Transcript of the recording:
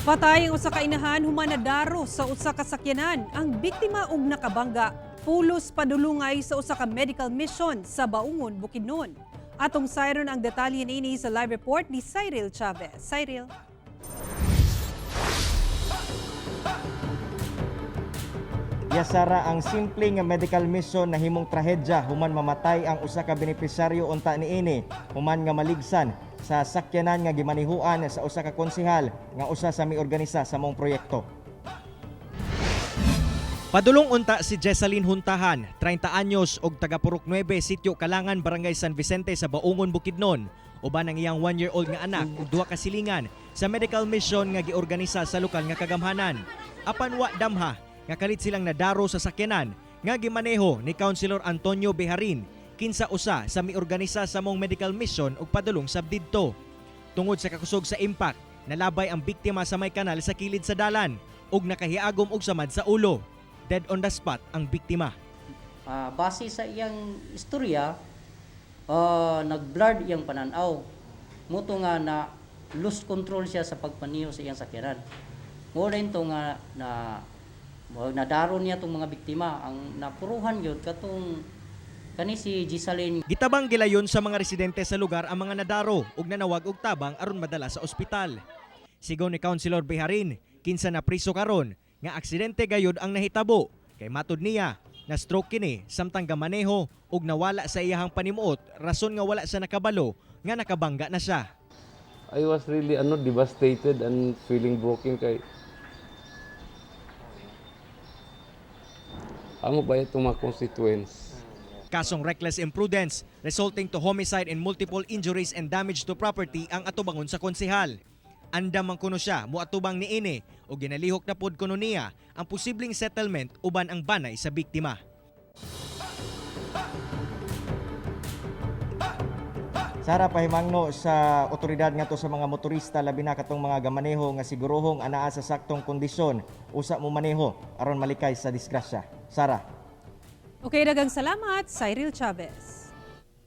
Patay ang usa ka inahan human nadaro sa usa ka sakyanan. Ang biktima og nakabangga pulos padulungay sa usa ka medical mission sa Baungon, Bukidnon. Atong sayron ang detalye niini sa live report ni Cyril Chavez. Cyril. Yasara ang simple nga medical mission na himong trahedya human mamatay ang usa ka benepisyaryo unta niini human nga maligsan sa sakyanan nga gimanihuan sa usa ka konsehal nga usa sa miorganisa sa mong proyekto. Padulong unta si Jessalyn Huntahan, 30 anyos og taga Purok 9, Sitio Kalangan, Barangay San Vicente sa Baungon, Bukidnon. Uban ang iyang 1-year-old nga anak ug duha ka silingan sa medical mission nga giorganisa sa lokal nga kagamhanan. Apan wa damha nga kalit silang nadaro sa sakyanan nga gimaneho ni Councilor Antonio Beharin, kinsa usa sa miorganisa sa mong medical mission ug padulong sabdidto. Tungod sa kakusog sa impact, nalabay ang biktima sa may kanal sa kilid sa dalan ug nakahiagom og samad sa ulo. Dead on the spot ang biktima. Base sa iyang istorya, nag-blurred iyang pananaw. Muto nga na lose control siya sa pagpaniho sa iyang sakyanan. Mula ito nga na nadaro niya itong mga biktima. Ang napuruhan yun katong kani si Jessalyn. Gitabang gilayon sa mga residente sa lugar ang mga nadaro ug nanawag og tabang aron madala sa ospital. Sigaw ni Councilor Beharin, kinsa na priso karon nga aksidente gayud ang nahitabo kay matud niya na stroke kini samtang gamaneho ug nawala sa iyahang panimuot rason nga wala sa nakabalo nga nakabangga na siya. I was really devastated and feeling broken kay amo ba itong mga constituents. Kasong reckless imprudence resulting to homicide and multiple injuries and damage to property ang atubangon sa konsehal. Andam man kuno siya moatubang niini o ginalihok na pod kuno niya ang posibleng settlement uban ang banay sa biktima. Sara, pahimangno sa otoridad ngadto sa mga motorista labi na katong mga gamaneho nga siguruhong anaa sa saktong kondisyon usa mo maneho aron malikay sa disgrasya. Sara. Okay, daghang salamat, Cyril Chavez.